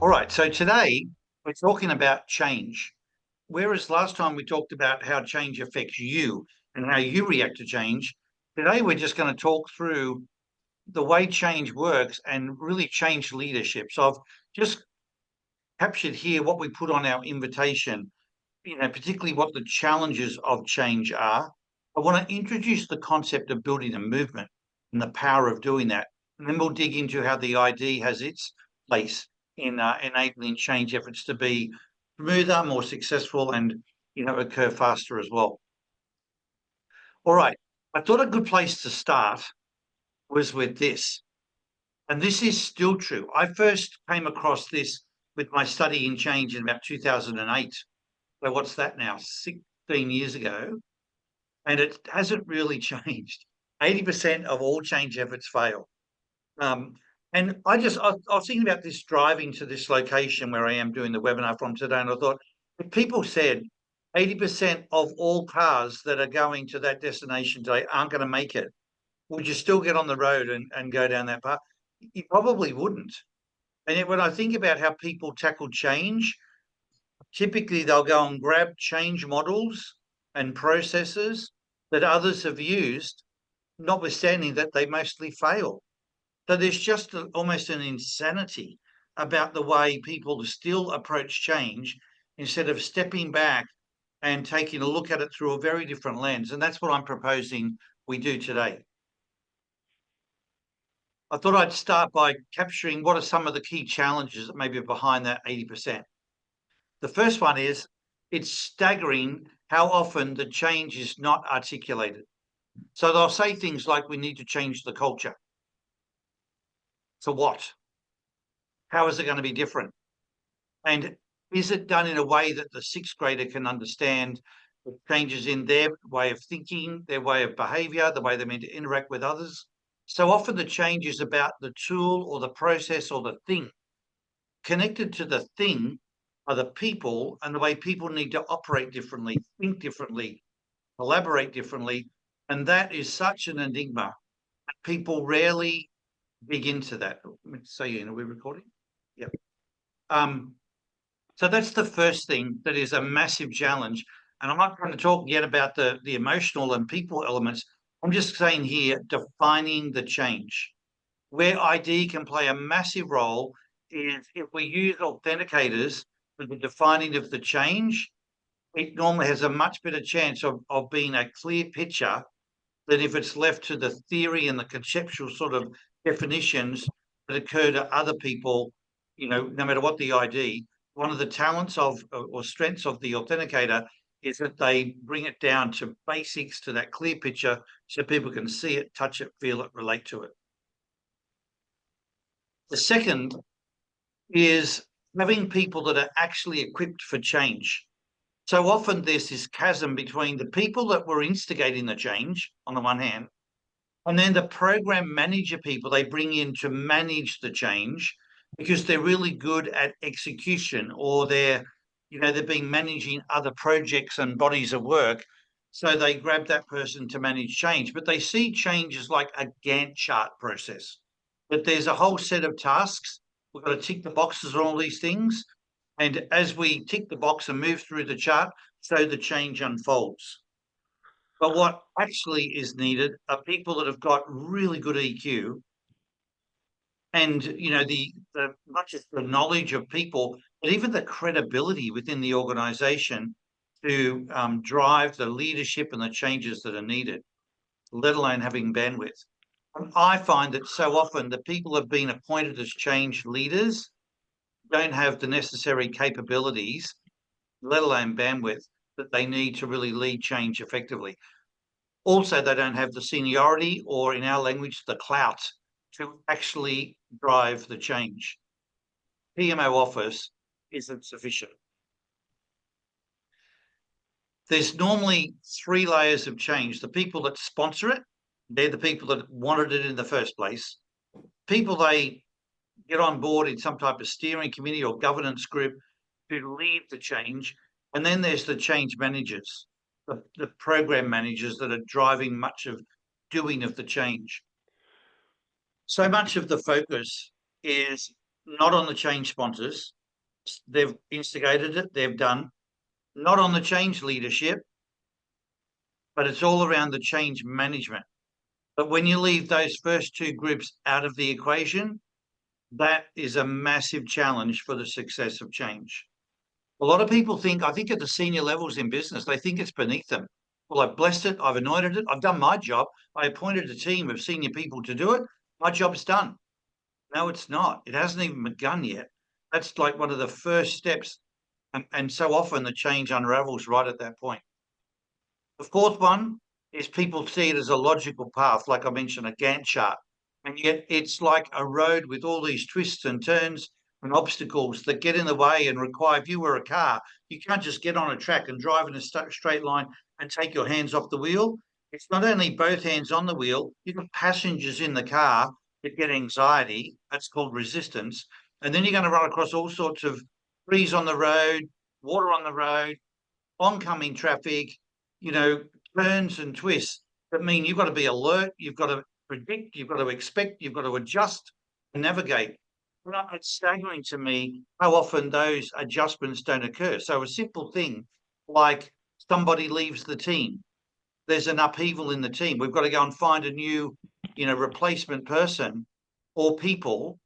All right, so today we're talking about change. Whereas last time we talked about how change affects you and how you react to change, today we're just going to talk through the way change works and really change leadership. So I've just captured here what we put on our invitation, particularly what the challenges of change are. I want to introduce the concept of building a movement and the power of doing that. And then we'll dig into how the ID has its place in enabling change efforts to be smoother, more successful, and occur faster as well. All right, I thought a good place to start was with this, and this is still true. I first came across this with my study in change in about 2008. So what's that now? 16 years ago, and it hasn't really changed. 80% of all change efforts fail. And I was thinking about this driving to this location where I am doing the webinar from today, and I thought, if people said 80% of all cars that are going to that destination today aren't going to make it, would you still get on the road and go down that path? You probably wouldn't. And yet when I think about how people tackle change, typically they'll go and grab change models and processes that others have used, notwithstanding that they mostly fail. So there's just almost an insanity about the way people still approach change instead of stepping back and taking a look at it through a very different lens. And that's what I'm proposing we do today. I thought I'd start by capturing what are some of the key challenges that may be behind that 80%. The first one is it's staggering how often the change is not articulated. So they'll say things like, we need to change the culture. So what? How is it going to be different? And is it done in a way that the sixth grader can understand the changes in their way of thinking, their way of behavior, the way they're meant to interact with others? So often the change is about the tool or the process or the thing. Connected to the thing are the people and the way people need to operate differently, think differently, collaborate differently. And that is such an enigma. People rarely dig into that. So, are we recording? Yep. So that's the first thing that is a massive challenge. And I'm not going to talk yet about the emotional and people elements. I'm just saying here, defining the change. Where ID can play a massive role is if we use authenticators for the defining of the change, it normally has a much better chance of being a clear picture than if it's left to the theory and the conceptual sort of definitions that occur to other people, no matter what the ID. One of the talents of or strengths of the authenticator is that they bring it down to basics, to that clear picture, so people can see it, touch it, feel it, relate to it. The second is having people that are actually equipped for change. So often there's this chasm between the people that were instigating the change on the one hand, and then the program manager people they bring in to manage the change because they're really good at execution, or they've been managing other projects and bodies of work. So they grab that person to manage change, but they see change as like a Gantt chart process, that there's a whole set of tasks. We've got to tick the boxes on all these things. And as we tick the box and move through the chart, so the change unfolds. But what actually is needed are people that have got really good EQ and, the not just the knowledge of people, but even the credibility within the organization to drive the leadership and the changes that are needed, let alone having bandwidth. And I find that so often the people have been appointed as change leaders don't have the necessary capabilities, let alone bandwidth, that they need to really lead change effectively. Also, they don't have the seniority, or in our language, the clout, to actually drive the change. PMO office isn't sufficient. There's normally three layers of change. The people that sponsor it, they're the people that wanted it in the first place. People they get on board in some type of steering committee or governance group to lead the change. And then there's the change managers, the program managers that are driving much of doing of the change. So much of the focus is not on the change sponsors. They've instigated it, they've done, not on the change leadership, but it's all around the change management. But when you leave those first two groups out of the equation, that is a massive challenge for the success of change. A lot of people think, I think at the senior levels in business, they think it's beneath them. Well, I've blessed it, I've anointed it, I've done my job, I appointed a team of senior people to do it, my job's done. No, it's not. It hasn't even begun yet. That's like one of the first steps. And so often the change unravels right at that point. The fourth one is people see it as a logical path, like I mentioned, a Gantt chart. And yet it's like a road with all these twists and turns and obstacles that get in the way and require, if you were a car, you can't just get on a track and drive in a straight line and take your hands off the wheel. It's not only both hands on the wheel, you've got passengers in the car that get anxiety. That's called resistance. And then you're going to run across all sorts of trees on the road, water on the road, oncoming traffic, turns and twists that mean you've got to be alert, you've got to predict, you've got to expect, you've got to adjust and navigate. Well, it's staggering to me how often those adjustments don't occur. So a simple thing like somebody leaves the team, there's an upheaval in the team. We've got to go and find a new, replacement person or people,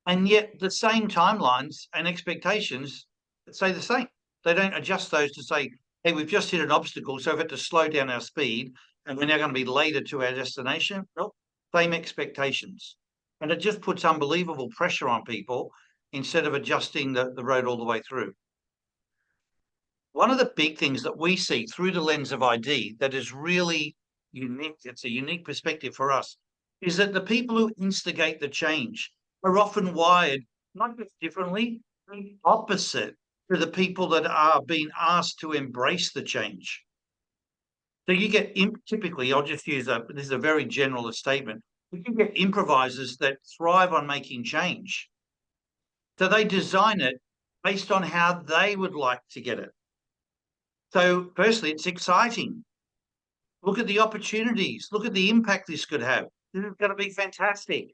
and yet the same timelines and expectations say the same. They don't adjust those to say, hey, we've just hit an obstacle, so we've had to slow down our speed and we're now going to be later to our destination. Nope, same expectations. And it just puts unbelievable pressure on people instead of adjusting the road all the way through. One of the big things that we see through the lens of ID that is really unique, it's a unique perspective for us, is that the people who instigate the change are often wired not just differently, but opposite to the people that are being asked to embrace the change. So you get typically, I'll just use this is a very general statement. You can get improvisers that thrive on making change. So they design it based on how they would like to get it. So firstly, it's exciting. Look at the opportunities. Look at the impact this could have. This is going to be fantastic.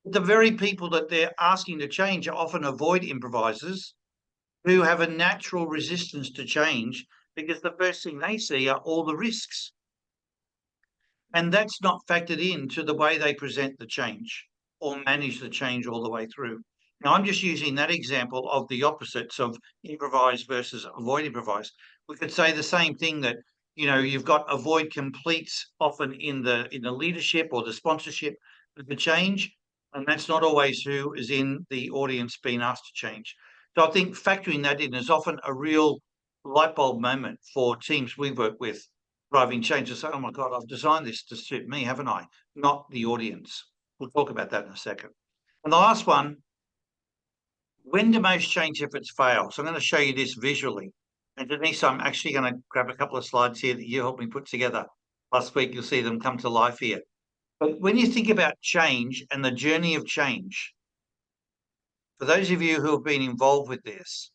The very people that they're asking to change are often avoid improvisers who have a natural resistance to change because the first thing they see are all the risks. And that's not factored into the way they present the change or manage the change all the way through. Now, I'm just using that example of the opposites of improvise versus avoid improvise. We could say the same thing that, you've got avoid completes often in the leadership or the sponsorship of the change, and that's not always who is in the audience being asked to change. So I think factoring that in is often a real light bulb moment for teams we work with driving change to say, oh my God, I've designed this to suit me, haven't I? Not the audience. We'll talk about that in a second. And the last one, when do most change efforts fail? So I'm going to show you this visually. And Denise, I'm actually going to grab a couple of slides here that you helped me put together. Last week, you'll see them come to life here. But when you think about change and the journey of change, for those of you who have been involved with this,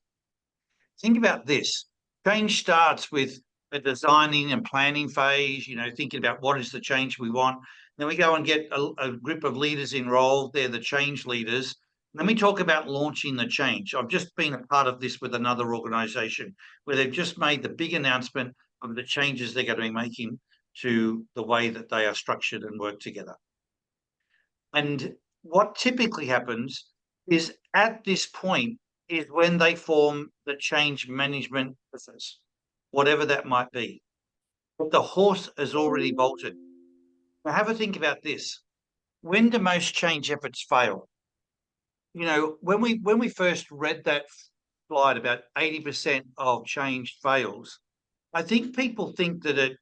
think about this. Change starts with a designing and planning phase, thinking about what is the change we want. Then we go and get a group of leaders enrolled. They're the change leaders. Then we talk about launching the change. I've just been a part of this with another organization where they've just made the big announcement of the changes they're going to be making to the way that they are structured and work together. And what typically happens is at this point is when they form the change management process, whatever that might be. But the horse has already bolted. Now have a think about this. When do most change efforts fail? When we first read that slide about 80% of change fails, I think people think that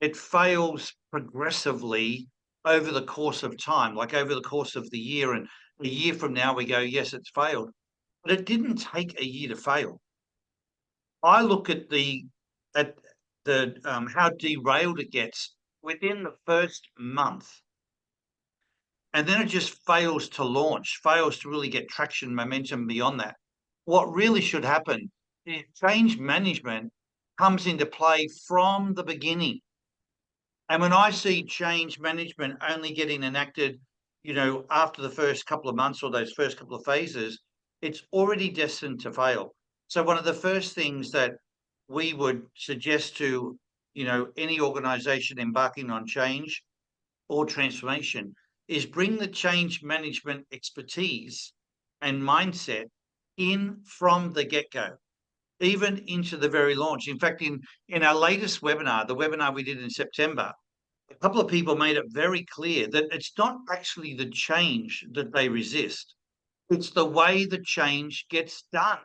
it fails progressively over the course of time, like over the course of the year, and a year from now we go, yes, it's failed. But it didn't take a year to fail. I look at how derailed it gets within the first month. And then it just fails to launch, fails to really get traction, momentum beyond that. What really should happen is change management comes into play from the beginning. And when I see change management only getting enacted, after the first couple of months or those first couple of phases, it's already destined to fail. So one of the first things that we would suggest to, any organization embarking on change or transformation is bring the change management expertise and mindset in from the get-go, even into the very launch. In fact, in our latest webinar, the webinar we did in September, a couple of people made it very clear that it's not actually the change that they resist, it's the way the change gets done.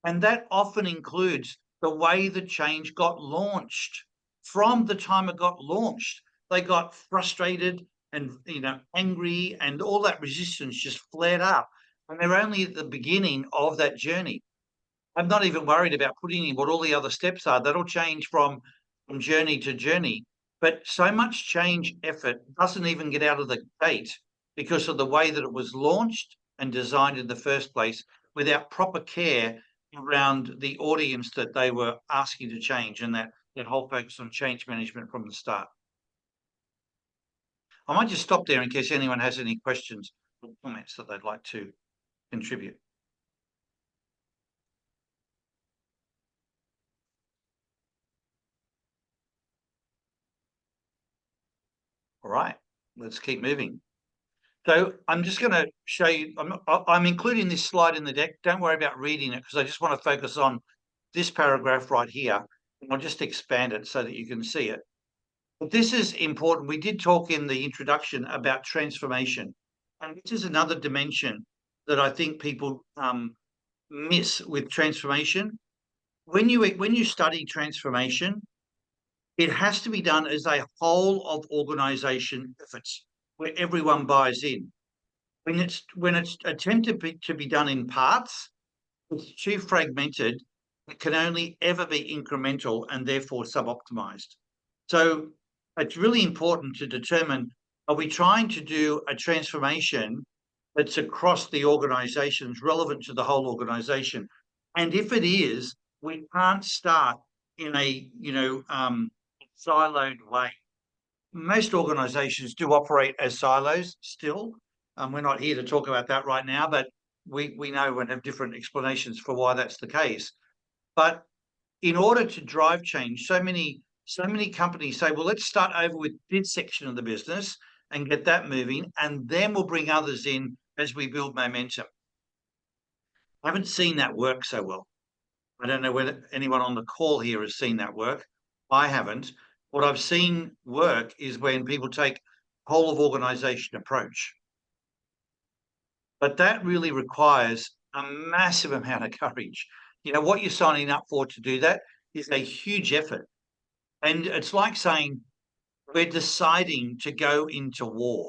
And that often includes the way the change got launched. From the time it got launched, they got frustrated and angry, and all that resistance just flared up. And they're only at the beginning of that journey. I'm not even worried about putting in what all the other steps are. That'll change from journey to journey. But so much change effort doesn't even get out of the gate because of the way that it was launched and designed in the first place, without proper care around the audience that they were asking to change, and that whole focus on change management from the start. I might just stop there in case anyone has any questions or comments that they'd like to contribute. All right, let's keep moving. So I'm just going to show you, I'm including this slide in the deck. Don't worry about reading it, because I just want to focus on this paragraph right here. And I'll just expand it so that you can see it. But this is important. We did talk in the introduction about transformation. And this is another dimension that I think people miss with transformation. When you study transformation, it has to be done as a whole of organization efforts where everyone buys in. When it's attempted to be done in parts, it's too fragmented. It can only ever be incremental and therefore suboptimized. So it's really important to determine, are we trying to do a transformation that's across the organizations, relevant to the whole organization? And if it is, we can't start in a siloed way. Most organizations do operate as silos still. We're not here to talk about that right now, but we know and have different explanations for why that's the case. But in order to drive change, so many companies say, well, let's start over with this section of the business and get that moving, and then we'll bring others in as we build momentum. I haven't seen that work so well. I don't know whether anyone on the call here has seen that work. I haven't. What I've seen work is when people take whole of organization approach. But that really requires a massive amount of courage. What you're signing up for to do that is a huge effort. And it's like saying we're deciding to go into war,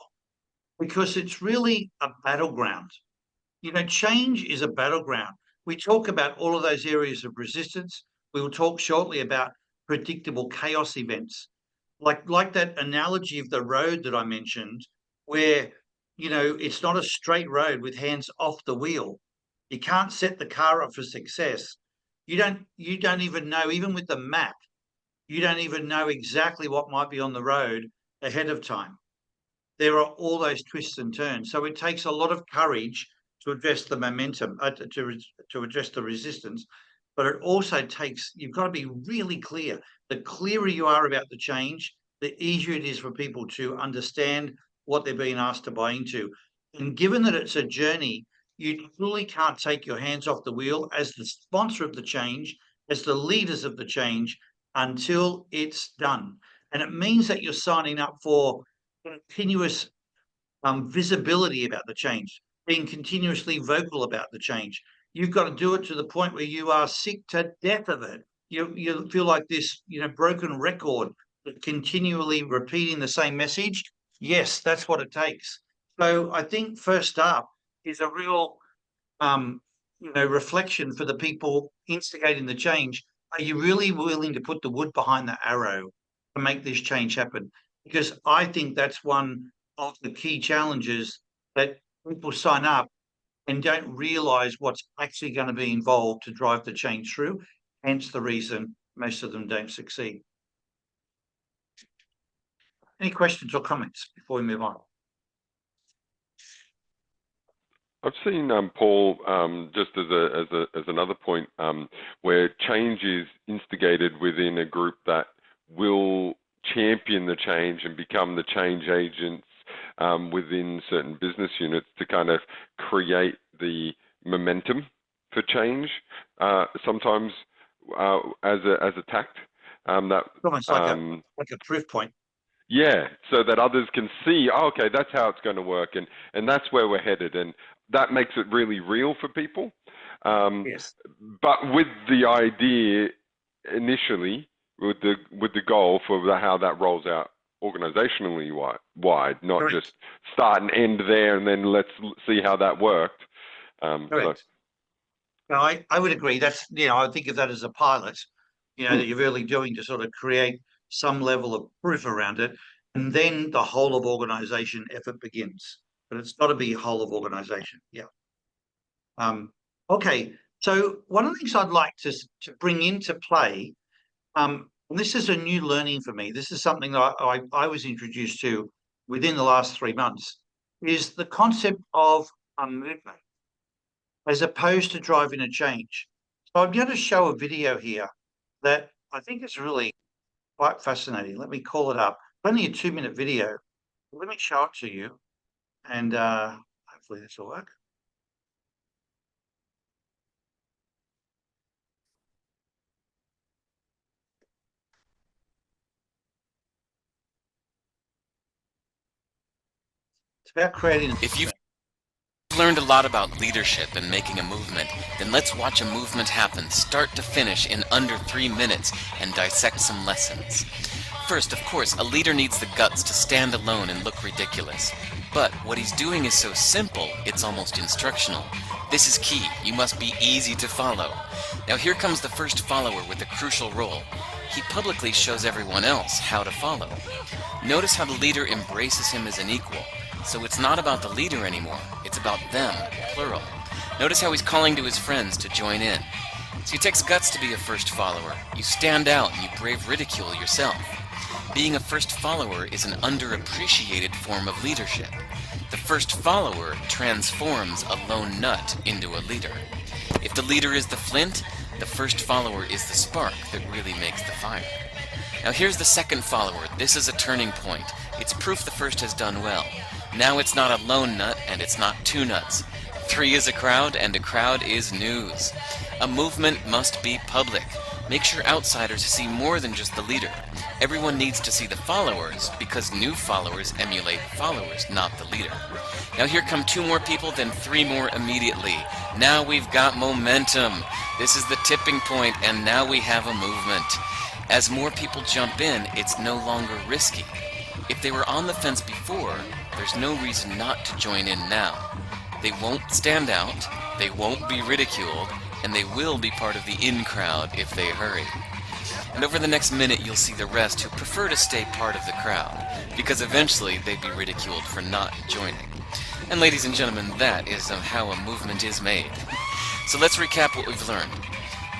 because it's really a battleground. Change is a battleground. We talk about all of those areas of resistance. We will talk shortly about predictable chaos events, like that analogy of the road that I mentioned, where it's not a straight road with hands off the wheel. You can't set the car up for success. You don't even know, even with the map, you don't even know exactly what might be on the road ahead of time. There are all those twists and turns. So it takes a lot of courage to address the momentum, to address the resistance. But it also takes, you've got to be really clear. The clearer you are about the change, the easier it is for people to understand what they're being asked to buy into. And given that it's a journey, you truly can't take your hands off the wheel as the sponsor of the change, as the leaders of the change, until it's done. And it means that you're signing up for continuous visibility about the change, being continuously vocal about the change. You've got to do it to the point where you are sick to death of it. You feel like this, broken record, but continually repeating the same message. Yes, that's what it takes. So I think first up is a real, reflection for the people instigating the change. Are you really willing to put the wood behind the arrow to make this change happen? Because I think that's one of the key challenges, that people sign up and don't realize what's actually going to be involved to drive the change through. Hence the reason most of them don't succeed. Any questions or comments before we move on? I've seen Paul, just as another point, where change is instigated within a group that will champion the change and become the change agents within certain business units to kind of create the momentum for change. Sometimes as a tact that Almost like a proof point. yeah, so that others can see, oh, okay, that's how it's going to work, and that's where we're headed, and that makes it really real for people. Yes, But with the idea initially, with the goal for how that rolls out organizationally wide, not just correct, start and end there, and then let's see how that worked. So, correct. No, I would agree. That's, I think of that as a pilot, mm, that you're really doing to sort of create some level of proof around it. And then the whole of organization effort begins. But it's got to be whole of organization. Yeah. Okay. So one of the things I'd like to bring into play, and this is a new learning for me. This is something that I was introduced to within the last 3 months, is the concept of a movement as opposed to driving a change. So I'm going to show a video here that I think is really quite fascinating. Let me call it up. Only a 2-minute video. Let me show it to you, and hopefully this will work. It's about creating. If you've learned a lot about leadership and making a movement, then let's watch a movement happen start to finish in under 3 minutes and dissect some lessons. First, of course, a leader needs the guts to stand alone and look ridiculous. But what he's doing is so simple, it's almost instructional. This is key. You must be easy to follow. Now here comes the first follower with a crucial role. He publicly shows everyone else how to follow. Notice how the leader embraces him as an equal. So it's not about the leader anymore, it's about them, plural. Notice how he's calling to his friends to join in. So it takes guts to be a first follower. You stand out and you brave ridicule yourself. Being a first follower is an underappreciated form of leadership. The first follower transforms a lone nut into a leader. If the leader is the flint, the first follower is the spark that really makes the fire. Now here's the second follower. This is a turning point. It's proof the first has done well. Now it's not a lone nut and it's not two nuts. 3 is a crowd and a crowd is news. A movement must be public. Make sure outsiders see more than just the leader. Everyone needs to see the followers because new followers emulate followers, not the leader. Now here come 2 more people, then 3 more immediately. Now we've got momentum. This is the tipping point and now we have a movement. As more people jump in, it's no longer risky. If they were on the fence before, there's no reason not to join in now. They won't stand out, they won't be ridiculed, and they will be part of the in crowd if they hurry. And over the next minute you'll see the rest who prefer to stay part of the crowd, because eventually they'd be ridiculed for not joining. And ladies and gentlemen, that is how a movement is made. So let's recap what we've learned.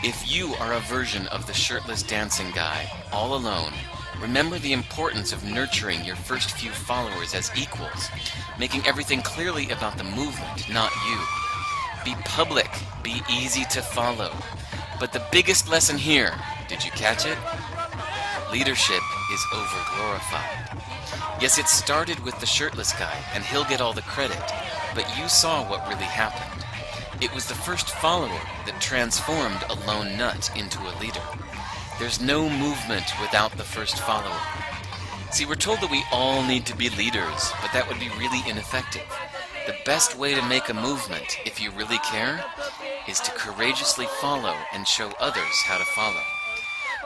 If you are a version of the shirtless dancing guy, all alone, remember the importance of nurturing your first few followers as equals, making everything clearly about the movement, not you. Be public, be easy to follow. But the biggest lesson here, did you catch it? Leadership is overglorified. Yes, it started with the shirtless guy, and he'll get all the credit, but you saw what really happened. It was the first follower that transformed a lone nut into a leader. There's no movement without the first follower. See, we're told that we all need to be leaders, but that would be really ineffective. The best way to make a movement, if you really care, is to courageously follow and show others how to follow.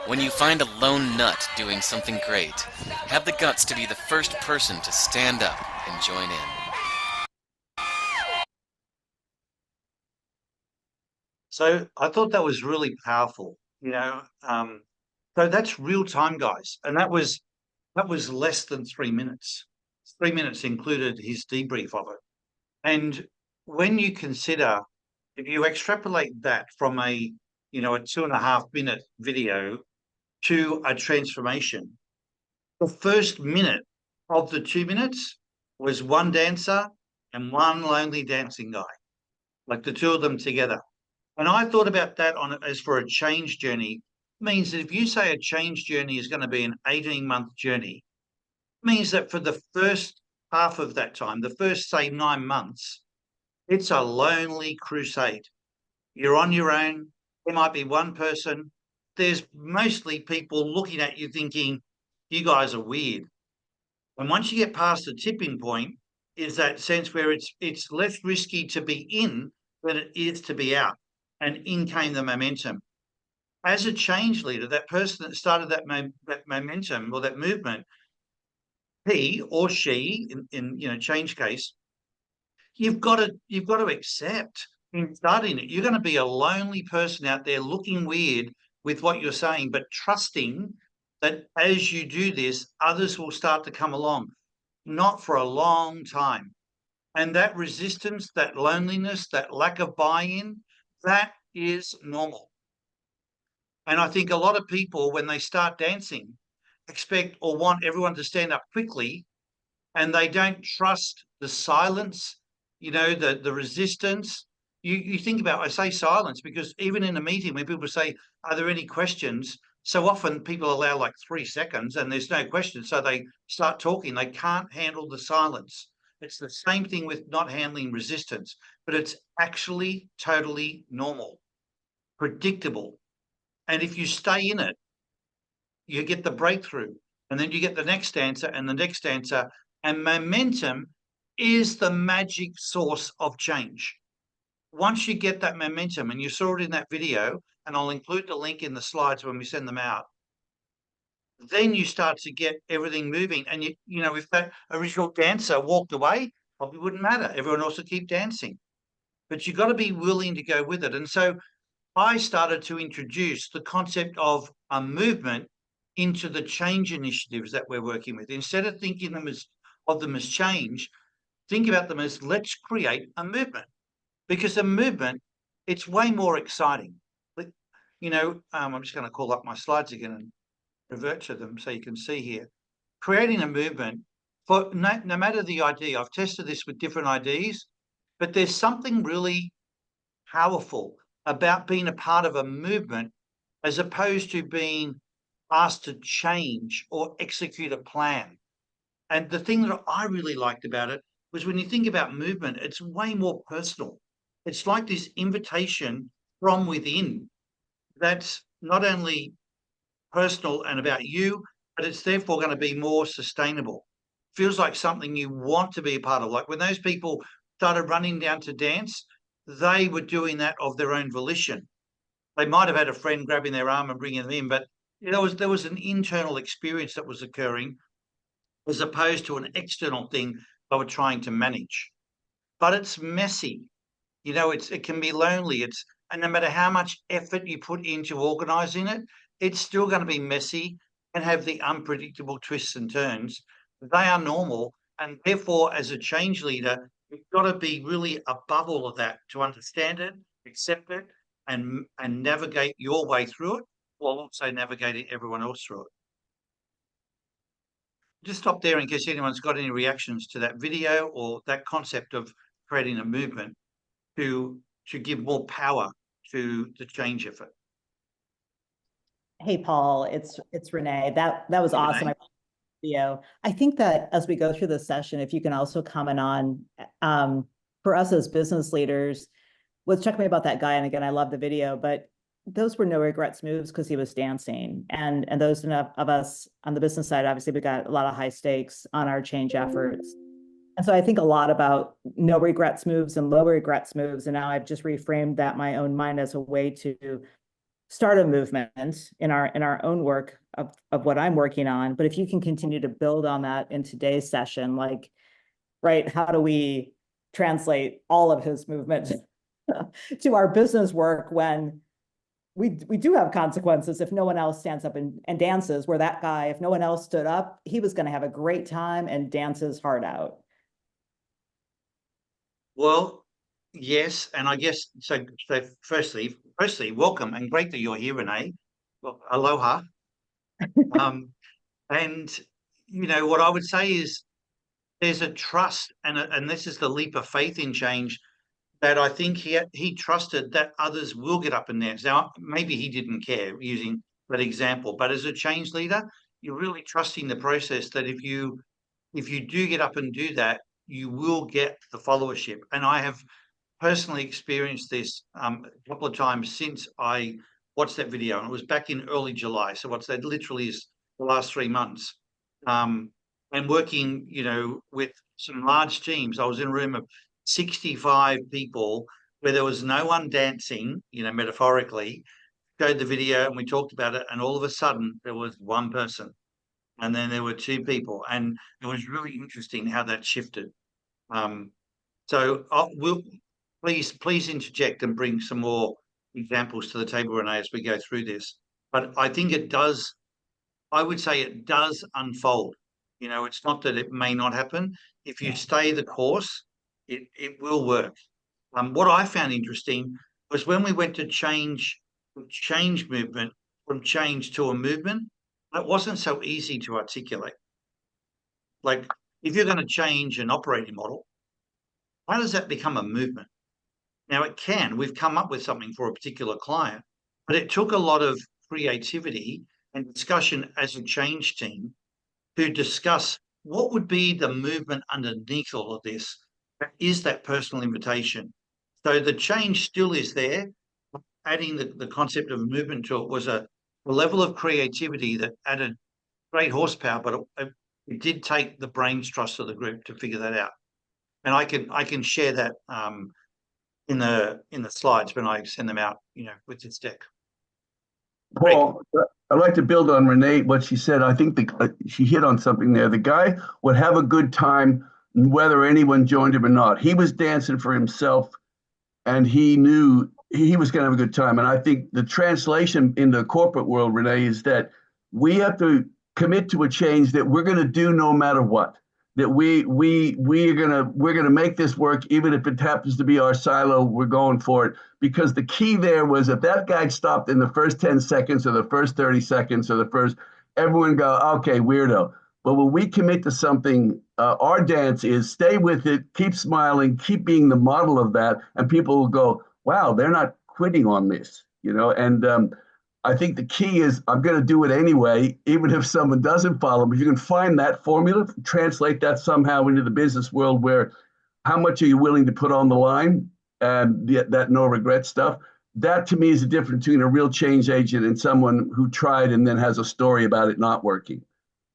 When you find a lone nut doing something great, have the guts to be the first person to stand up and join in. So I thought that was really powerful. So that's real time, guys, and that was less than 3 minutes. 3 minutes included his debrief of it. And when you consider, if you extrapolate that from a 2.5 minute video to a transformation, the first minute of the 2 minutes was one dancer and one lonely dancing guy. like the two of them together. And I thought about that as for a change journey. Means that if you say a change journey is going to be an 18-month journey, means that for the first half of that time, the first, say, 9 months, it's a lonely crusade. You're on your own. There might be one person. There's mostly people looking at you thinking, you guys are weird. And once you get past the tipping point, is that sense where it's less risky to be in than it is to be out. And in came the momentum. As a change leader, that person that started that momentum or that movement, he or she, in change case, you've got to accept in starting it. You're going to be a lonely person out there looking weird with what you're saying, but trusting that as you do this, others will start to come along, not for a long time. And that resistance, that loneliness, that lack of buy-in, that is normal. And I think a lot of people, when they start dancing, expect or want everyone to stand up quickly, and they don't trust the silence, the resistance. You think about, I say silence because even in a meeting when people say, are there any questions? So often people allow like 3 seconds and there's no questions. So they start talking. They can't handle the silence. It's the same thing with not handling resistance, but it's actually totally normal, predictable. And if you stay in it, you get the breakthrough. And then you get the next answer and the next answer. And momentum is the magic source of change. Once you get that momentum, and you saw it in that video, and I'll include the link in the slides when we send them out, then you start to get everything moving. And if that original dancer walked away, probably wouldn't matter. Everyone else would keep dancing. But you've got to be willing to go with it. And so I started to introduce the concept of a movement into the change initiatives that we're working with. Instead of thinking of them as change, think about them as let's create a movement. Because a movement, it's way more exciting. I'm just going to call up my slides again and revert to them so you can see here. Creating a movement, for no matter the idea, I've tested this with different ideas, but there's something really powerful about being a part of a movement as opposed to being asked to change or execute a plan. And the thing that I really liked about it was when you think about movement, it's way more personal. It's like this invitation from within that's not only personal and about you, but it's therefore going to be more sustainable. Feels like something you want to be a part of. Like when those people started running down to dance, they were doing that of their own volition. They might have had a friend grabbing their arm and bringing them in, but there was an internal experience that was occurring as opposed to an external thing they were trying to manage. But it's messy. It can be lonely. And no matter how much effort you put into organizing it, it's still going to be messy and have the unpredictable twists and turns. They are normal. And therefore, as a change leader, you've got to be really above all of that to understand it, accept it, and navigate your way through it, while also navigating everyone else through it. Just stop there in case anyone's got any reactions to that video or that concept of creating a movement to give more power to the change effort. Hey, Paul, it's Renee. That was Hey, awesome. Renee. Video. I think that as we go through the session, if you can also comment on, for us as business leaders, what's struck me about that guy, and again, I love the video, but those were no regrets moves because he was dancing. And those of us on the business side, obviously, we got a lot of high stakes on our change efforts. And so I think a lot about no regrets moves and low regrets moves. And now I've just reframed that in my own mind as a way to start a movement in our own work of what I'm working on. But if you can continue to build on that in today's session, like, right, how do we translate all of his movement to our business work when we do have consequences if no one else stands up and dances, where that guy, if no one else stood up, he was going to have a great time and dance his heart out. Well, yes, and I guess so. Firstly, welcome and great that you're here, Renee. Well, aloha. And what I would say is there's a trust, and this is the leap of faith in change, that I think he trusted that others will get up and dance. Now, maybe he didn't care using that example, but as a change leader, you're really trusting the process that if you do get up and do that, you will get the followership. And I have personally experienced this a couple of times since I watched that video, and it was back in early July. So what's that? Literally is the last 3 months. And working, with some large teams. I was in a room of 65 people where there was no one dancing, metaphorically. Showed the video and we talked about it, and all of a sudden there was one person, and then there were two people, and it was really interesting how that shifted. So we'll please interject and bring some more examples to the table, Renee, as we go through this. But I think it does. I would say it does unfold. It's not that it may not happen. If you stay the course, it will work. What I found interesting was when we went to change movement from change to a movement, that wasn't so easy to articulate. Like, if you're going to change an operating model, how does that become a movement? Now, it can. We've come up with something for a particular client, but it took a lot of creativity and discussion as a change team to discuss what would be the movement underneath all of this. Is that personal invitation? So the change still is there. Adding the concept of movement to it was a level of creativity that added great horsepower, but it did take the brains trust of the group to figure that out. And I can share that in the slides when I send them out, with this deck. Paul, I'd like to build on Renee, what she said. I think she hit on something there. The guy would have a good time whether anyone joined him or not. He was dancing for himself, and he knew he was going to have a good time. And I think the translation in the corporate world, Renee, is that we have to commit to a change that we're going to do no matter what. That we're gonna make this work, even if it happens to be our silo. We're going for it, because the key there was if that guy stopped in the first 10 seconds or the first 30 seconds or everyone go, okay, weirdo. But when we commit to something, our dance is stay with it, keep smiling, keep being the model of that, and people will go, wow, they're not quitting on this, And I think the key is I'm going to do it anyway, even if someone doesn't follow. But you can find that formula, translate that somehow into the business world, where how much are you willing to put on the line, and that no regret stuff. That to me is the difference between a real change agent and someone who tried and then has a story about it not working.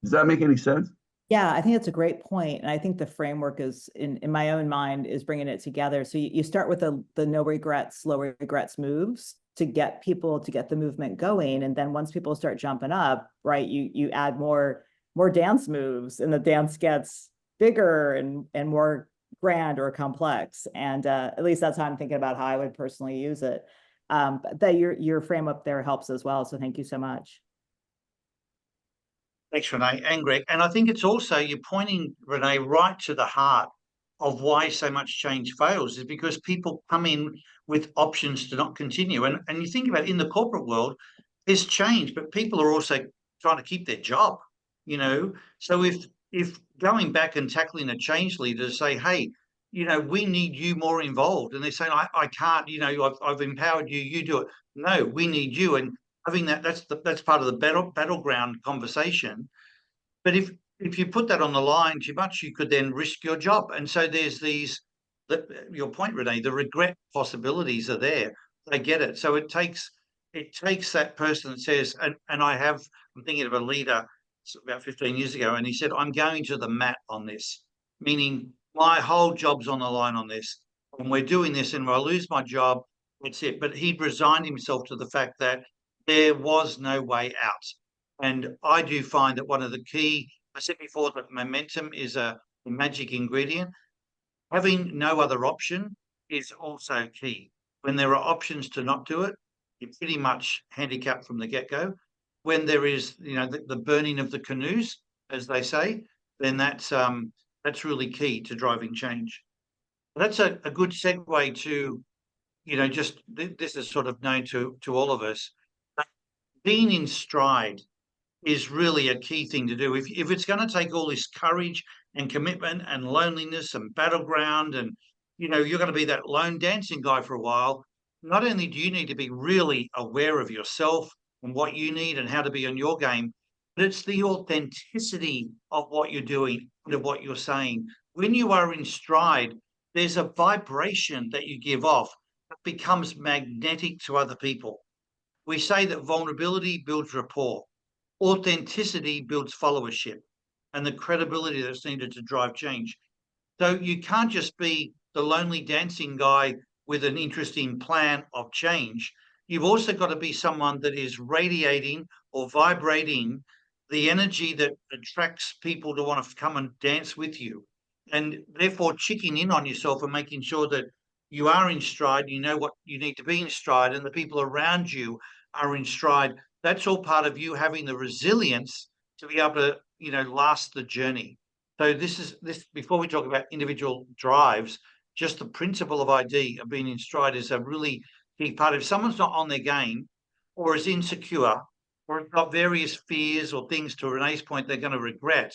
Does that make any sense? Yeah, I think that's a great point. And I think the framework is, in my own mind, is bringing it together. So you start with the no regrets, low regrets moves to get the movement going. And then once people start jumping up, right, you add more dance moves, and the dance gets bigger and more grand or complex. And at least that's how I'm thinking about how I would personally use it. But that your frame up there helps as well. So thank you so much. Thanks, Renee and Greg. And I think it's also, you're pointing, Renee, right to the heart of why so much change fails, is because people come in with options to not continue. And you think about it, in the corporate world, there's change, but people are also trying to keep their job, So if going back and tackling a change leader to say, hey, we need you more involved, and they're saying, I can't, I've empowered you, you do it. No, we need you. And having that's part of the battleground conversation. But if you put that on the line too much, you could then risk your job. And so there's your point, Renee, the regret possibilities are there. They get it. So it takes that person that says, and I'm thinking of a leader about 15 years ago, and he said, I'm going to the mat on this, meaning my whole job's on the line on this, and we're doing this, and if I lose my job, that's it. But he'd resigned himself to the fact that there was no way out. And I do find that one of the key, I said before, that momentum is a magic ingredient. Having no other option is also key. When there are options to not do it, you're pretty much handicapped from the get-go. When there is, the burning of the canoes, as they say, then that's really key to driving change. That's a good segue to, this is sort of known to all of us. Being in stride is really a key thing to do. If it's going to take all this courage and commitment and loneliness and battleground and, you're going to be that lone dancing guy for a while, not only do you need to be really aware of yourself and what you need and how to be on your game, but it's the authenticity of what you're doing and of what you're saying. When you are in stride, there's a vibration that you give off that becomes magnetic to other people. We say that vulnerability builds rapport, authenticity builds followership, and the credibility that's needed to drive change. So you can't just be the lonely dancing guy with an interesting plan of change. You've also got to be someone that is radiating or vibrating the energy that attracts people to want to come and dance with you. And therefore checking in on yourself and making sure that you are in stride, you know what you need to be in stride, and the people around you are in stride. That's all part of you having the resilience to be able to, last the journey. So this before we talk about individual drives, just the principle of ID of being in stride is a really big part. If someone's not on their game or is insecure or has got various fears or things, to Renee's point, they're going to regret,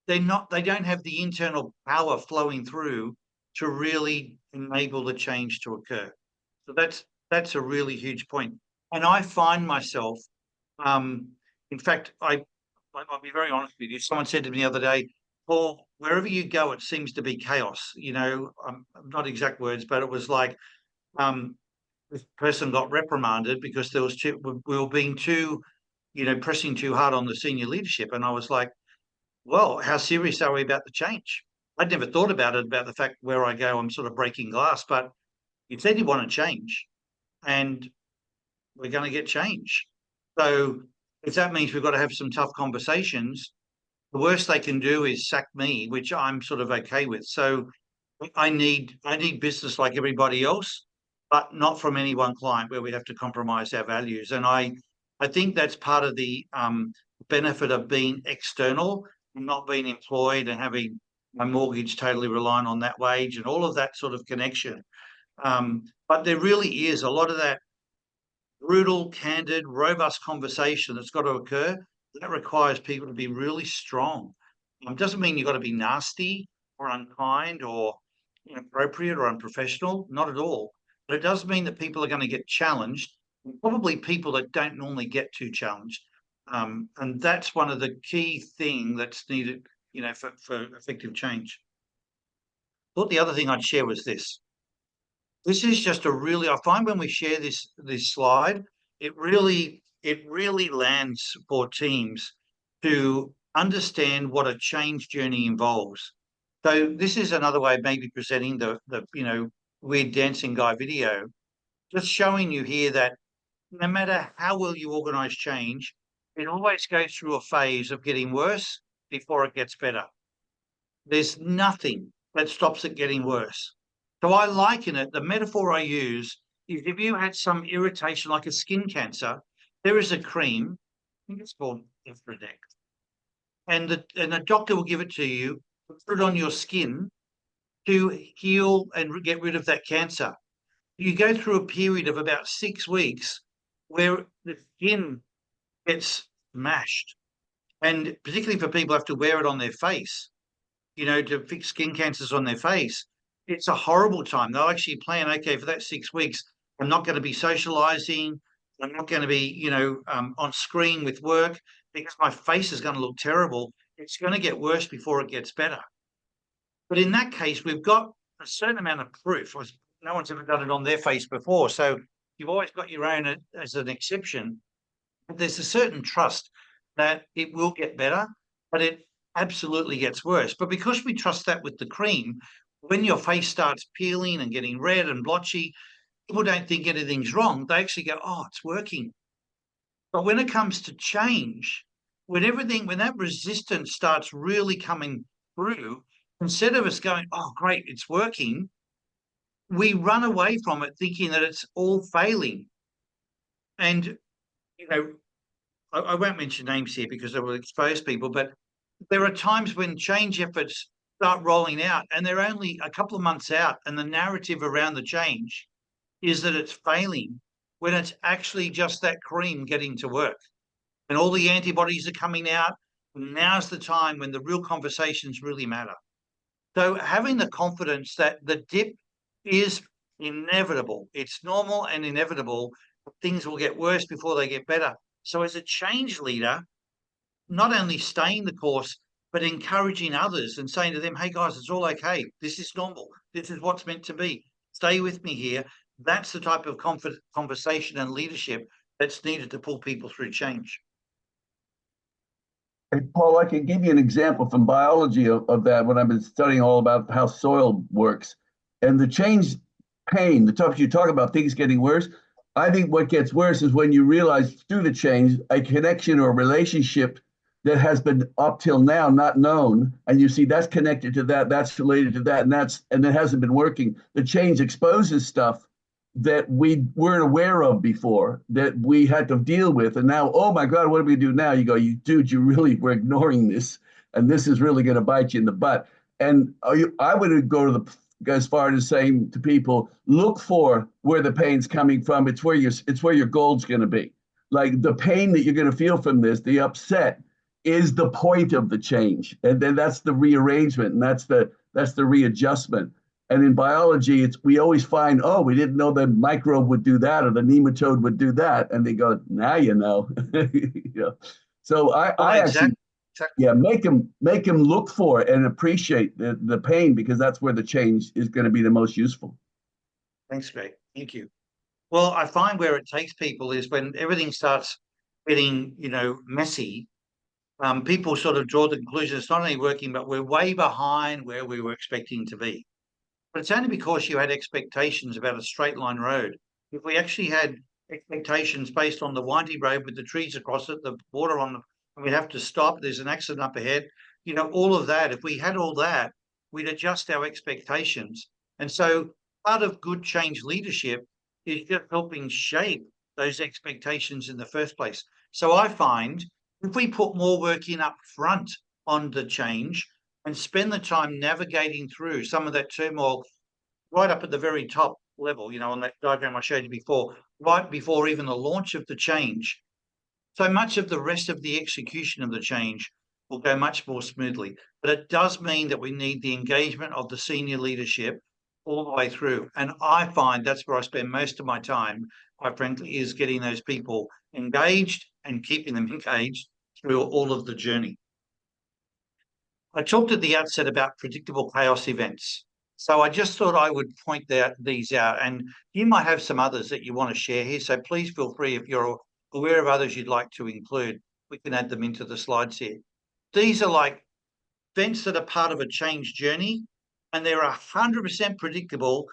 they don't have the internal power flowing through to really enable the change to occur. So that's a really huge point. And I find myself, in fact, I'll be very honest with you. Someone said to me the other day, Paul, wherever you go, it seems to be chaos. Not exact words, but it was like this person got reprimanded because we were being too, pressing too hard on the senior leadership. And I was like, well, how serious are we about the change? I'd never thought about the fact where I go, I'm sort of breaking glass, but you said you want to change and we're going to get change. So if that means we've got to have some tough conversations, the worst they can do is sack me, which I'm sort of okay with. So I need business like everybody else, but not from any one client where we have to compromise our values. And I think that's part of the benefit of being external and not being employed and having my mortgage totally reliant on that wage and all of that sort of connection. But there really is a lot of that brutal, candid, robust conversation that's got to occur. That requires people to be really strong. It doesn't mean you've got to be nasty or unkind or inappropriate or unprofessional, not at all. But it does mean that people are going to get challenged, probably people that don't normally get too challenged. And that's one of the key things that's needed, for effective change. I thought the other thing I'd share was this. This is just I find when we share this slide, it really lands for teams to understand what a change journey involves. So this is another way of maybe presenting the weird dancing guy video, just showing you here that no matter how well you organize change, it always goes through a phase of getting worse before it gets better. There's nothing that stops it getting worse. So I liken it, the metaphor I use is if you had some irritation like a skin cancer, there is a cream, I think it's called Infradex, and the doctor will give it to you, put it on your skin to heal and get rid of that cancer. You go through a period of about 6 weeks where the skin gets smashed, and particularly for people who have to wear it on their face, to fix skin cancers on their face. It's a horrible time. They'll actually plan, okay, for that 6 weeks, I'm not going to be socializing. I'm not going to be, on screen with work because my face is going to look terrible. It's going to get worse before it gets better. But in that case, we've got a certain amount of proof. No one's ever done it on their face before. So you've always got your own as an exception. But there's a certain trust that it will get better, but it absolutely gets worse. But because we trust that with the cream, when your face starts peeling and getting red and blotchy, people don't think anything's wrong. They actually go, oh, it's working. But when it comes to change, when that resistance starts really coming through, instead of us going, oh, great, it's working, we run away from it thinking that it's all failing. And, I won't mention names here because it will expose people, but there are times when change efforts start rolling out and they're only a couple of months out, and the narrative around the change is that it's failing when it's actually just that cream getting to work and all the antibodies are coming out. Now's the time when the real conversations really matter. So having the confidence that the dip is inevitable. It's normal and inevitable. Things will get worse before they get better. So as a change leader, not only staying the course, but encouraging others and saying to them, hey guys, it's all okay. This is normal. This is what's meant to be. Stay with me here. That's the type of conversation and leadership that's needed to pull people through change. Hey, Paul, I can give you an example from biology of that when I've been studying all about how soil works. And the change pain, the topic you talk about, things getting worse. I think what gets worse is when you realize through the change a connection or a relationship that has been up till now not known, and you see that's connected to that, that's related to that, and that hasn't been working. The change exposes stuff that we weren't aware of before, that we had to deal with, and now, oh my God, what do we do now? You go, you dude, you really were ignoring this, and this is really going to bite you in the butt. And I would go to the as far as saying to people, look for where the pain's coming from. It's where your goal's going to be. Like the pain that you're going to feel from this, the upset, is the point of the change, and then that's the rearrangement, and that's the readjustment. And in biology, we always find, oh, we didn't know the microbe would do that or the nematode would do that, and they go, now you know. You know? So I actually, yeah, make them look for and appreciate the pain, because that's where the change is going to be the most useful. Thanks, Greg. Thank you. Well, I find where it takes people is when everything starts getting, messy. People sort of draw the conclusion it's not only working, but we're way behind where we were expecting to be. But it's only because you had expectations about a straight line road. If we actually had expectations based on the windy road with the trees across it, the water on the, and we'd have to stop, there's an accident up ahead, all of that. If we had all that, we'd adjust our expectations. And so part of good change leadership is just helping shape those expectations in the first place. So I find if we put more work in up front on the change and spend the time navigating through some of that turmoil right up at the very top level, on that diagram I showed you before, right before even the launch of the change, so much of the rest of the execution of the change will go much more smoothly. But it does mean that we need the engagement of the senior leadership all the way through. And I find that's where I spend most of my time, quite frankly, is getting those people engaged and keeping them engaged through all of the journey. I talked at the outset about predictable chaos events. So I just thought I would point these out, and you might have some others that you want to share here. So please feel free, if you're aware of others you'd like to include, we can add them into the slides here. These are like events that are part of a change journey, and they're 100% predictable.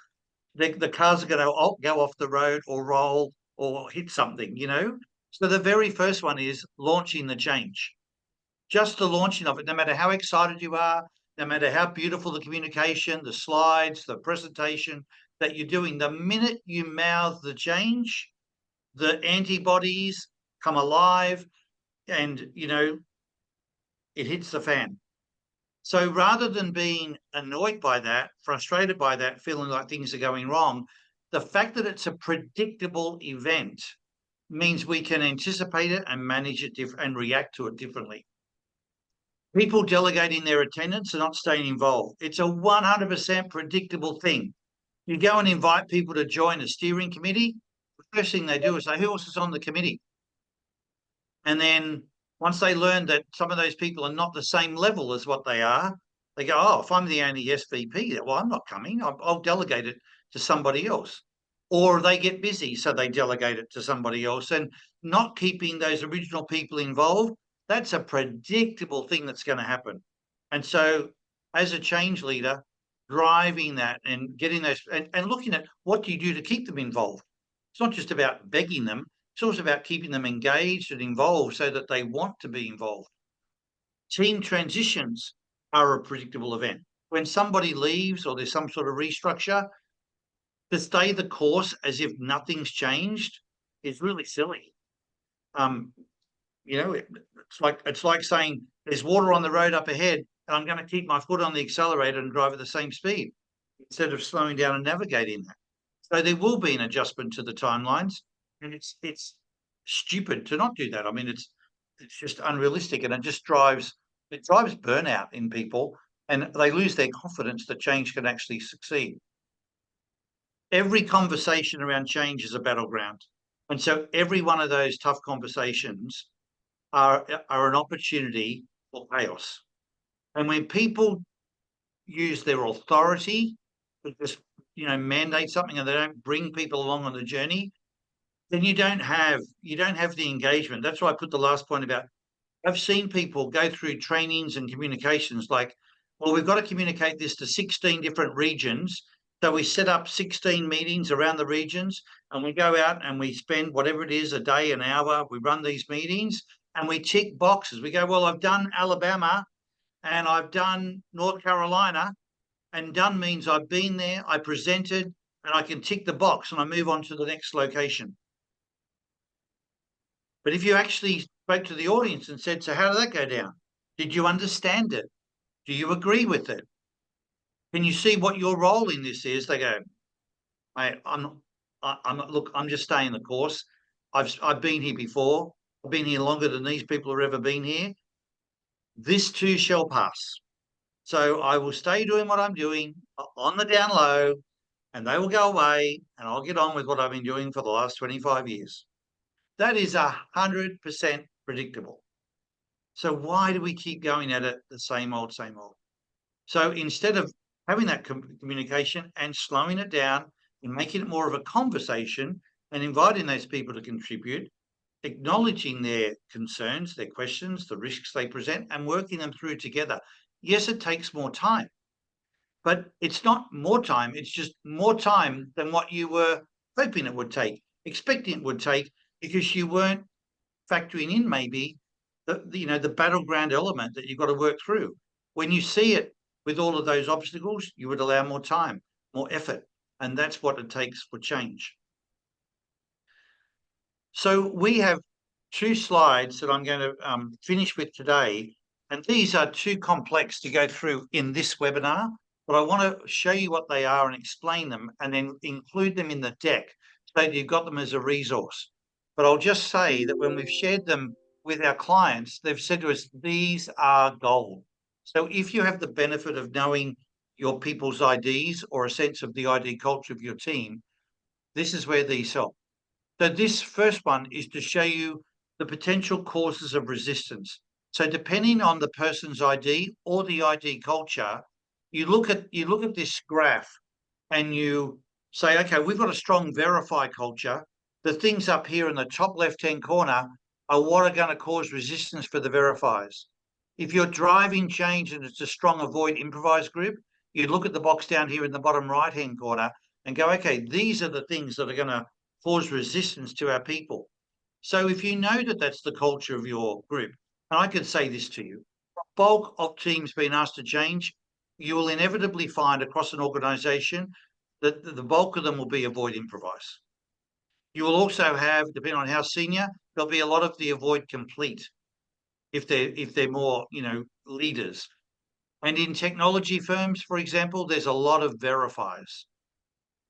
The cars are going to go off the road or roll or hit something, So the very first one is launching the change. Just the launching of it, no matter how excited you are, no matter how beautiful the communication, the slides, the presentation that you're doing, the minute you mouth the change, the antibodies come alive and, it hits the fan. So rather than being annoyed by that, frustrated by that, feeling like things are going wrong, the fact that it's a predictable event means we can anticipate it and manage it and react to it differently. People delegating their attendance and not staying involved. It's a 100% predictable thing. You go and invite people to join a steering committee. The first thing they do is say, who else is on the committee? And then once they learn that some of those people are not the same level as what they are, they go, oh, if I'm the only SVP, well, I'm not coming. I'll delegate it to somebody else. Or they get busy, so they delegate it to somebody else. And not keeping those original people involved, that's a predictable thing that's going to happen. And so as a change leader, driving that and getting those and looking at what do you do to keep them involved. It's not just about begging them. It's also about keeping them engaged and involved so that they want to be involved. Team transitions are a predictable event. When somebody leaves or there's some sort of restructure, to stay the course as if nothing's changed is really silly. It's like saying there's water on the road up ahead and I'm going to keep my foot on the accelerator and drive at the same speed instead of slowing down and navigating that. So there will be an adjustment to the timelines, and it's stupid to not do that. I mean, it's just unrealistic, and it drives burnout in people, and they lose their confidence that change can actually succeed. every conversation around change is a battleground. And so every one of those tough conversations are an opportunity for chaos. And when people use their authority to just, mandate something, and they don't bring people along on the journey, then you don't have the engagement. That's why I put the last point about, I've seen people go through trainings and communications like, well, we've got to communicate this to 16 different regions. So we set up 16 meetings around the regions, and we go out and we spend whatever it is, a day, an hour, we run these meetings and we tick boxes. We go, well, I've done Alabama and I've done North Carolina, and done means I've been there, I presented, and I can tick the box and I move on to the next location. But if you actually spoke to the audience and said, so how did that go down? Did you understand it? Do you agree with it? Can you see what your role in this is? They go, I'm just staying the course. I've been here before. I've been here longer than these people have ever been here. This too shall pass. So I will stay doing what I'm doing on the down low, and they will go away, and I'll get on with what I've been doing for the last 25 years. That is 100% predictable. So why do we keep going at it the same old, same old? So instead of having that communication and slowing it down and making it more of a conversation and inviting those people to contribute, acknowledging their concerns, their questions, the risks they present, and working them through together. Yes, it takes more time, but it's not more time. It's just more time than what you were hoping it would take, expecting it would take, because you weren't factoring in maybe the battleground element that you've got to work through. When you see it with all of those obstacles, you would allow more time, more effort, and that's what it takes for change. So we have 2 slides that I'm going to finish with today, and these are too complex to go through in this webinar, but I want to show you what they are and explain them, and then include them in the deck so that you've got them as a resource. But I'll just say that when we've shared them with our clients, they've said to us, these are gold. So if you have the benefit of knowing your people's IDs or a sense of the ID culture of your team, this is where these help. So this first one is to show you the potential causes of resistance. So depending on the person's ID or the ID culture, you look at this graph and you say, okay, we've got a strong verify culture. The things up here in the top left-hand corner are what are going to cause resistance for the verifiers. If you're driving change and it's a strong avoid improvise group, you look at the box down here in the bottom right-hand corner and go, okay, these are the things that are going to cause resistance to our people. So if you know that that's the culture of your group, and I could say this to you, the bulk of teams being asked to change, you will inevitably find across an organization that the bulk of them will be avoid improvise. You will also have, depending on how senior, there'll be a lot of the avoid complete if they're more, leaders. And in technology firms, for example, there's a lot of verifiers,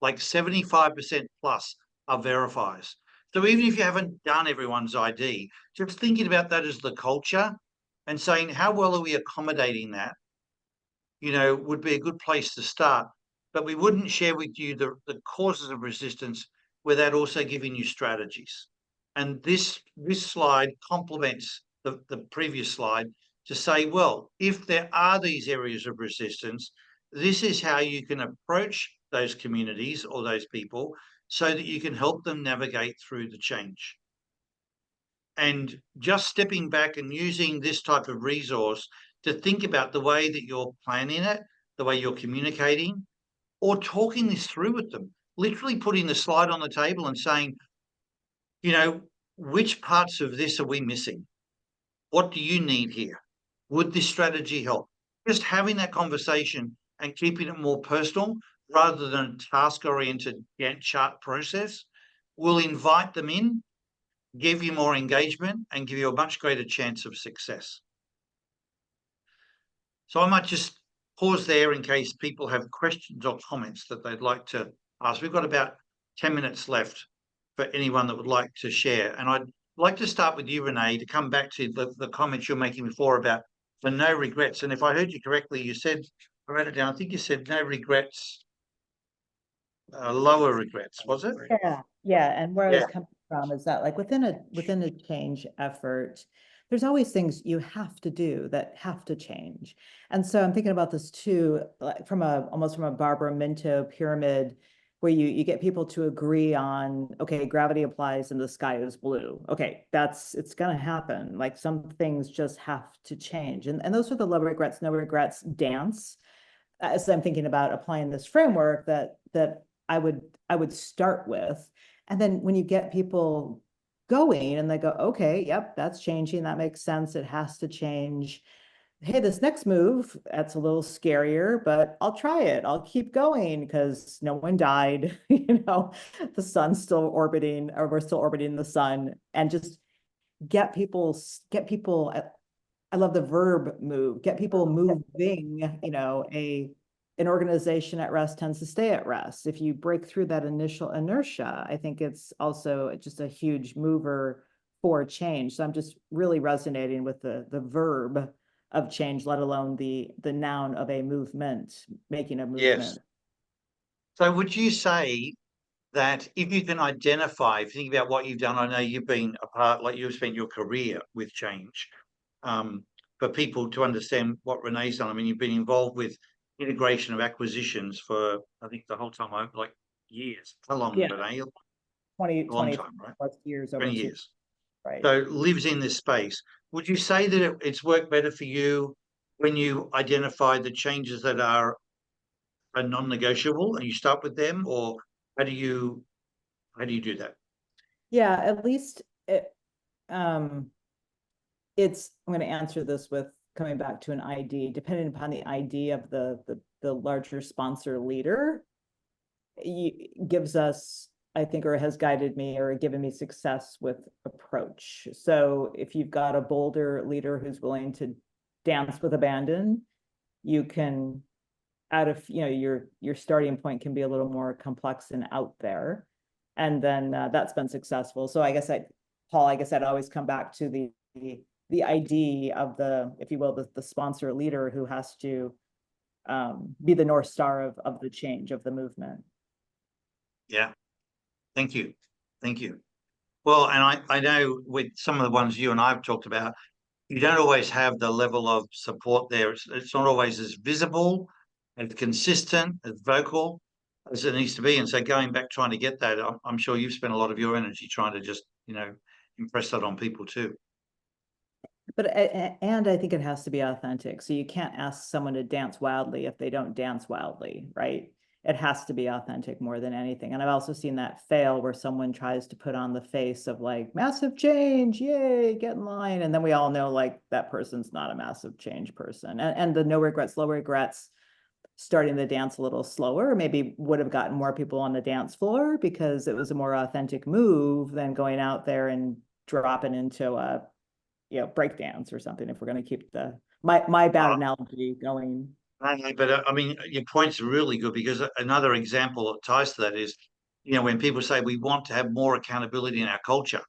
like 75% plus are verifiers. So even if you haven't done everyone's ID, just thinking about that as the culture and saying, how well are we accommodating that, would be a good place to start. But we wouldn't share with you the causes of resistance without also giving you strategies. And this slide complements the previous slide to say, well, if there are these areas of resistance, this is how you can approach those communities or those people so that you can help them navigate through the change. And just stepping back and using this type of resource to think about the way that you're planning it, the way you're communicating, or talking this through with them, literally putting the slide on the table and saying, which parts of this are we missing? What do you need here? Would this strategy help? Just having that conversation and keeping it more personal rather than a task-oriented Gantt chart process will invite them in, give you more engagement, and give you a much greater chance of success. So I might just pause there in case people have questions or comments that they'd like to ask. We've got about 10 minutes left for anyone that would like to share. And I'd like to start with you, Renee, to come back to the comments you're making before about the no regrets. And if I heard you correctly, you said, I wrote it down, I think you said no regrets lower regrets, was it? Yeah, and where I was Yeah. coming from is that like within a change effort, there's always things you have to do that have to change. And so I'm thinking about this too, like from almost from a Barbara Minto pyramid, where you get people to agree on, okay, gravity applies and the sky is blue. Okay, it's gonna happen. Like some things just have to change. And those are the low regrets, no regrets dance. As I'm thinking about applying this framework that I would start with. And then when you get people going and they go, okay, yep, that's changing. That makes sense. It has to change. Hey, this next move, that's a little scarier, but I'll try it. I'll keep going because no one died. The sun's still orbiting, or we're still orbiting the sun, and just get people, I love the verb move, get people moving, an organization at rest tends to stay at rest. If you break through that initial inertia, I think it's also just a huge mover for change. So I'm just really resonating with the verb of change, let alone the noun of a movement, making a Yes. movement. So would you say that if you can identify, if you think about what you've done, I know you've been a part, like you've spent your career with change, for people to understand what Renee's done. I mean, you've been involved with integration of acquisitions for, I think the whole time, like years. How long, Yeah. Renee? 20 A long time, right? plus years over 20 two, years. right? So lives in this space. Would you say that it's worked better for you when you identify the changes that are non-negotiable and you start with them, or how do you do that? Yeah, at least I'm going to answer this with coming back to an ID, depending upon the ID of the larger sponsor leader, gives us, I think, or has guided me or given me success with approach. So if you've got a bolder leader who's willing to dance with abandon, you can, out of, your starting point can be a little more complex and out there. And then that's been successful. So I guess Paul, I'd always come back to the ID of the, if you will, the sponsor leader who has to be the North Star of the change of the movement. Yeah. Thank you. Thank you. Well, and I know with some of the ones you and I've talked about, you don't always have the level of support there. It's not always as visible, as consistent, as vocal as it needs to be. And so going back, trying to get that, I'm sure you've spent a lot of your energy trying to just, impress that on people too. But and I think it has to be authentic. So you can't ask someone to dance wildly if they don't dance wildly, right? It has to be authentic more than anything. And I've also seen that fail where someone tries to put on the face of like massive change, yay, get in line. And then we all know like that person's not a massive change person. And the no regrets, low regrets, starting the dance a little slower, maybe would have gotten more people on the dance floor because it was a more authentic move than going out there and dropping into a break dance or something, if we're going to keep my bad analogy going. But I mean, your point's really good, because another example that ties to that is, when people say we want to have more accountability in our culture.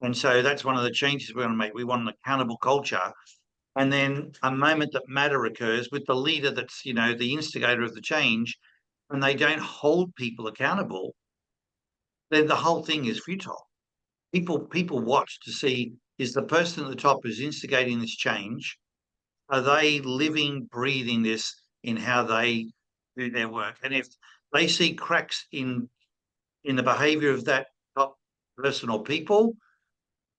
And so that's one of the changes we're going to make. We want an accountable culture. And then a moment that matter occurs with the leader that's, the instigator of the change, and they don't hold people accountable, then the whole thing is futile. People watch to see, is the person at the top who's instigating this change, are they living, breathing this in how they do their work? And if they see cracks in the behavior of that top person or people,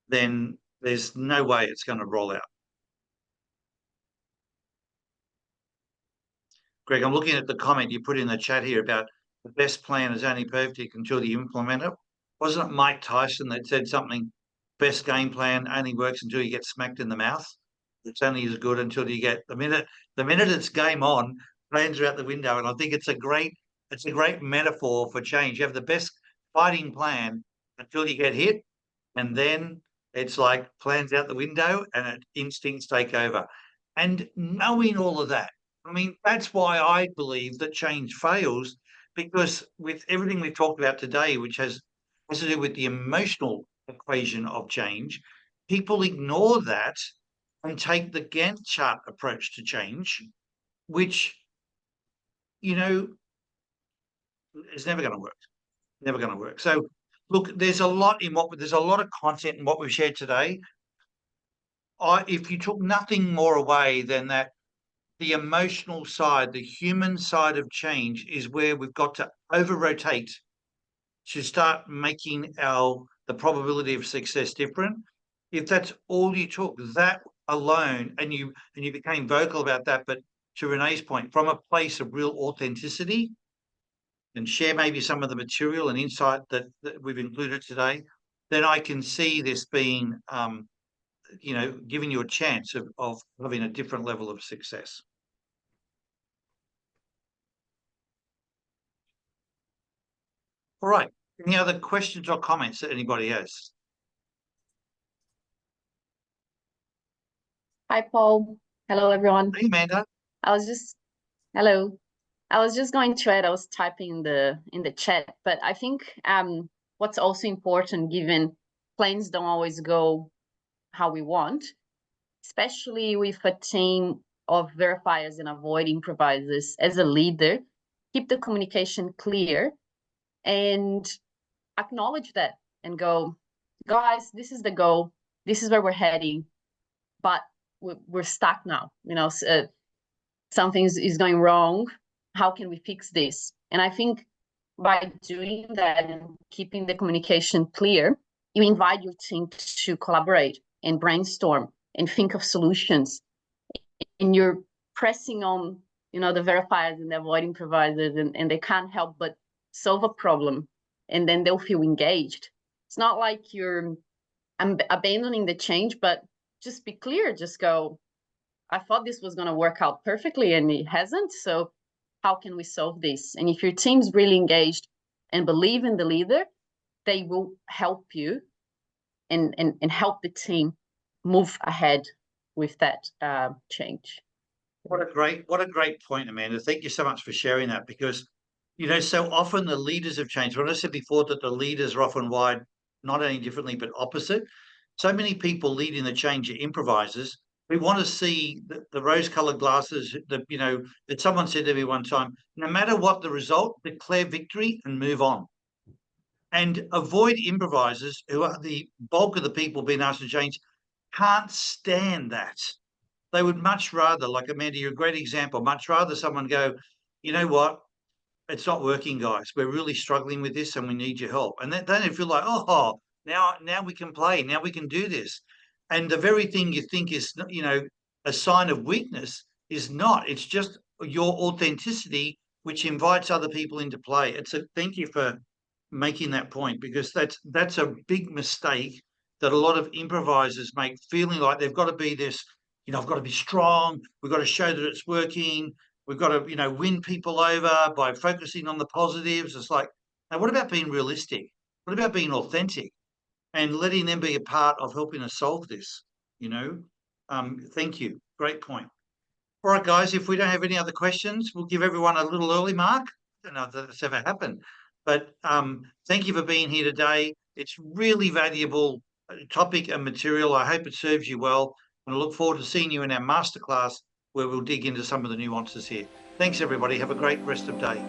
then there's no way it's going to roll out. Greg, I'm looking at the comment you put in the chat here about the best plan is only perfect until you implement it. Wasn't it Mike Tyson that said something, best game plan only works until you get smacked in the mouth? It's only as good until you get the minute it's game on, plans are out the window. And I think it's a great metaphor for change. You have the best fighting plan until you get hit, and then it's like plans out the window and instincts take over. And knowing all of that, I mean, that's why I believe that change fails, because with everything we've talked about today, which has to do with the emotional equation of change, people ignore that and take the Gantt chart approach to change, which, It's never going to work. Never going to work. So look, there's a lot of content in what we've shared today. If you took nothing more away than that, the emotional side, the human side of change is where we've got to over-rotate to start making the probability of success different. If that's all you took, that alone, and you became vocal about that, but to Renee's point, from a place of real authenticity, and share maybe some of the material and insight that we've included today, then I can see this being, giving you a chance of having a different level of success. All right. Any other questions or comments that anybody has? Hi, Paul. Hello, everyone. Hey, Amanda. Hello. I was just going to add, I was typing in the chat, but I think what's also important, given plans don't always go how we want, especially with a team of verifiers and avoid improvisers as a leader, keep the communication clear and acknowledge that and go, guys, this is the goal. This is where we're heading, but we're stuck now. Something is going wrong. How can we fix this? And I think by doing that and keeping the communication clear, you invite your team to collaborate and brainstorm and think of solutions. And you're pressing on, the verifiers and the avoid improvisers, and they can't help but solve a problem, and then they'll feel engaged. It's not like you're abandoning the change, but just be clear. Just go, I thought this was going to work out perfectly and it hasn't. So how can we solve this? And if your team's really engaged and believe in the leader, they will help you and help the team move ahead with that change. What a great point, Amanda. Thank you so much for sharing that, because, so often the leaders have changed. When I said before that the leaders are often wired not only differently, but opposite. So many people leading the change are improvisers. We want to see the rose-colored glasses that someone said to me one time, no matter what the result, declare victory and move on. And avoid improvisers, who are the bulk of the people being asked to change, can't stand that. They would much rather, like Amanda, you're a great example, much rather someone go, you know what, it's not working, guys. We're really struggling with this and we need your help. And then they feel like, oh, now we can play, now we can do this. And the very thing you think is, a sign of weakness is not. It's just your authenticity, which invites other people into play. Thank you for making that point, because that's a big mistake that a lot of improvisers make, feeling like they've got to be this, I've got to be strong. We've got to show that it's working. We've got to, win people over by focusing on the positives. It's like, now what about being realistic? What about being authentic and letting them be a part of helping us solve this? Thank you. Great point. All right, guys, if we don't have any other questions, we'll give everyone a little early mark. I don't know if that's ever happened, but thank you for being here today. It's really valuable topic and material. I hope it serves you well. And I look forward to seeing you in our masterclass, where we'll dig into some of the nuances here. Thanks, everybody. Have a great rest of day.